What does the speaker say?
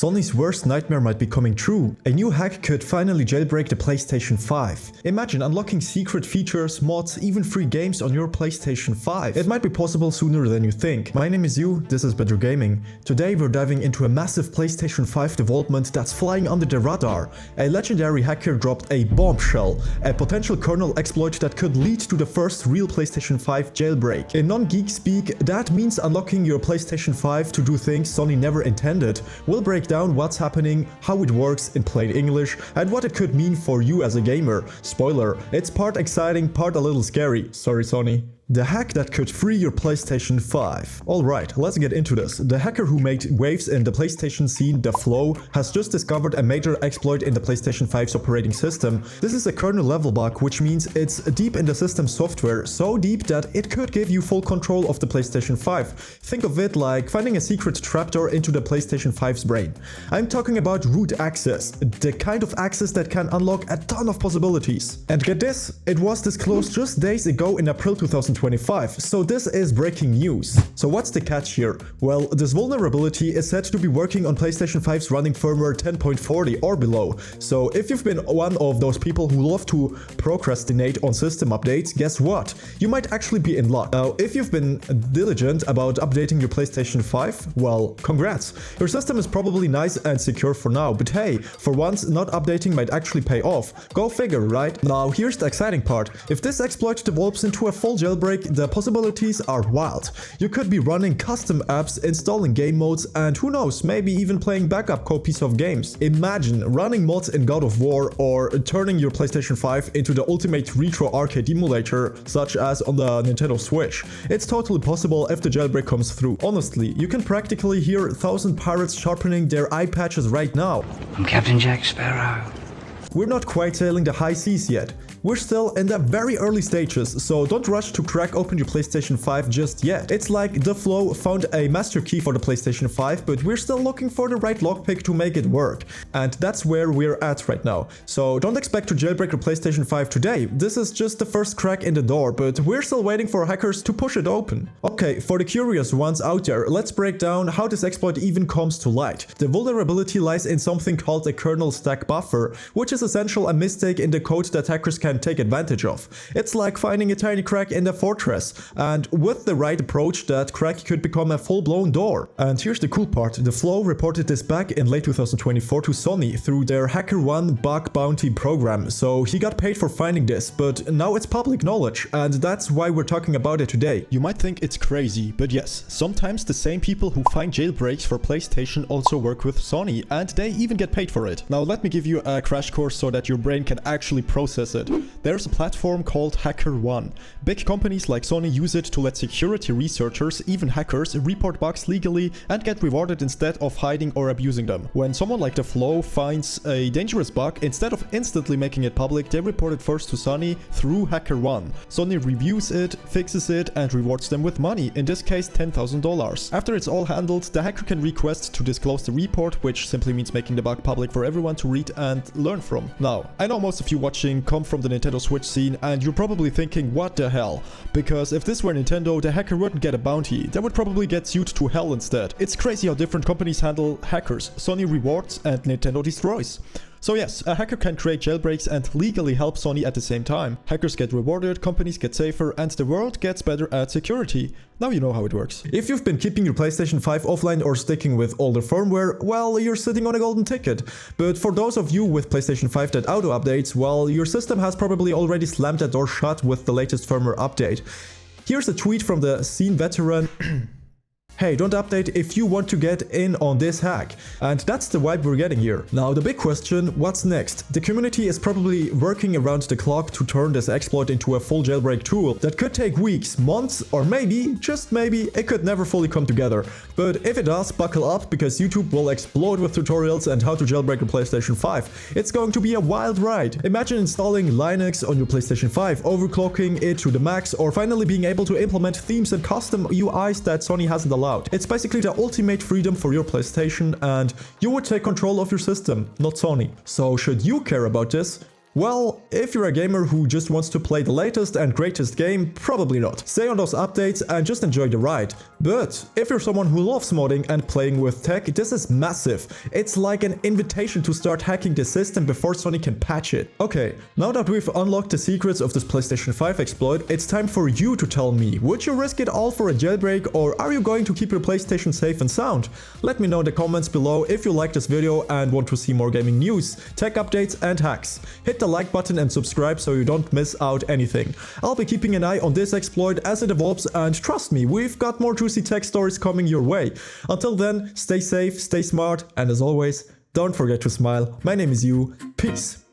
Sony's worst nightmare might be coming true. A new hack could finally jailbreak the PlayStation 5. Imagine unlocking secret features, mods, even free games on your PlayStation 5. It might be possible sooner than you think. My name is Yu, this is Better Gaming. Today we're diving into a massive PlayStation 5 development that's flying under the radar. A legendary hacker dropped a bombshell, a potential kernel exploit that could lead to the first real PlayStation 5 jailbreak. In non-geek speak, that means unlocking your PlayStation 5 to do things Sony never intended. We'll break down what's happening, how it works in plain English, and what it could mean for you as a gamer. Spoiler, it's part exciting, part a little scary. Sorry, Sony. The hack that could free your PlayStation 5. Alright, let's get into this. The hacker who made waves in the PlayStation scene, TheFloW, has just discovered a major exploit in the PlayStation 5's operating system. This is a kernel-level bug, which means it's deep in the system software, so deep that it could give you full control of the PlayStation 5. Think of it like finding a secret trapdoor into the PlayStation 5's brain. I'm talking about root access, the kind of access that can unlock a ton of possibilities. And get this, it was disclosed just days ago in April 2025, so this is breaking news. So what's the catch here? Well, this vulnerability is said to be working on PlayStation 5's running firmware 10.40 or below. So if you've been one of those people who love to procrastinate on system updates, guess what? You might actually be in luck. Now, if you've been diligent about updating your PlayStation 5, well, congrats. Your system is probably nice and secure for now, but hey, for once, not updating might actually pay off. Go figure, right? Now, here's the exciting part. If this exploit develops into a full jailbreak, the possibilities are wild. You could be running custom apps, installing game modes, and who knows, maybe even playing backup copies of games. Imagine running mods in God of War or turning your PlayStation 5 into the ultimate retro arcade emulator, such as on the Nintendo Switch. It's totally possible if the jailbreak comes through. Honestly, you can practically hear 1,000 pirates sharpening their eye patches right now. I'm Captain Jack Sparrow. We're not quite sailing the high seas yet. We're still in the very early stages, so don't rush to crack open your PlayStation 5 just yet. It's like TheFloW found a master key for the PlayStation 5, but we're still looking for the right lockpick to make it work. And that's where we're at right now. So don't expect to jailbreak your PlayStation 5 today. This is just the first crack in the door, but we're still waiting for hackers to push it open. Okay, for the curious ones out there, let's break down how this exploit even comes to light. The vulnerability lies in something called a kernel stack buffer, which is essentially a mistake in the code that hackers can take advantage of. It's like finding a tiny crack in the fortress, and with the right approach, that crack could become a full-blown door. And here's the cool part, TheFloW reported this back in late 2024 to Sony through their HackerOne bug bounty program, so he got paid for finding this, but now it's public knowledge, and that's why we're talking about it today. You might think it's crazy, but yes, sometimes the same people who find jailbreaks for PlayStation also work with Sony, and they even get paid for it. Now let me give you a crash course so that your brain can actually process it. There's a platform called HackerOne. Big companies like Sony use it to let security researchers, even hackers, report bugs legally and get rewarded instead of hiding or abusing them. When someone like TheFloW finds a dangerous bug, instead of instantly making it public, they report it first to Sony through HackerOne. Sony reviews it, fixes it, and rewards them with money, in this case $10,000. After it's all handled, the hacker can request to disclose the report, which simply means making the bug public for everyone to read and learn from. Now, I know most of you watching come from the Nintendo Switch scene, and you're probably thinking, what the hell? Because if this were Nintendo, the hacker wouldn't get a bounty, they would probably get sued to hell instead. It's crazy how different companies handle hackers. Sony rewards and Nintendo destroys. So yes, a hacker can create jailbreaks and legally help Sony at the same time. Hackers get rewarded, companies get safer, and the world gets better at security. Now you know how it works. If you've been keeping your PlayStation 5 offline or sticking with older firmware, well, you're sitting on a golden ticket. But for those of you with PlayStation 5 that auto-updates, well, your system has probably already slammed that door shut with the latest firmware update. Here's a tweet from the scene veteran. Hey, don't update if you want to get in on this hack. And that's the vibe we're getting here. Now, the big question, what's next? The community is probably working around the clock to turn this exploit into a full jailbreak tool that could take weeks, months, or maybe, just maybe, it could never fully come together. But if it does, buckle up, because YouTube will explode with tutorials and how to jailbreak your PlayStation 5. It's going to be a wild ride. Imagine installing Linux on your PlayStation 5, overclocking it to the max, or finally being able to implement themes and custom UIs that Sony hasn't allowed. It's basically the ultimate freedom for your PlayStation, and you would take control of your system, not Sony. So should you care about this? Well, if you're a gamer who just wants to play the latest and greatest game, probably not. Stay on those updates and just enjoy the ride. But if you're someone who loves modding and playing with tech, this is massive. It's like an invitation to start hacking the system before Sony can patch it. Okay, now that we've unlocked the secrets of this PlayStation 5 exploit, it's time for you to tell me, would you risk it all for a jailbreak, or are you going to keep your PlayStation safe and sound? Let me know in the comments below if you like this video and want to see more gaming news, tech updates and hacks. Hit the like button and subscribe so you don't miss out anything. I'll be keeping an eye on this exploit as it evolves, and trust me, we've got more juicy tech stories coming your way. Until then, stay safe, stay smart, and as always, don't forget to smile. My name is you. Peace.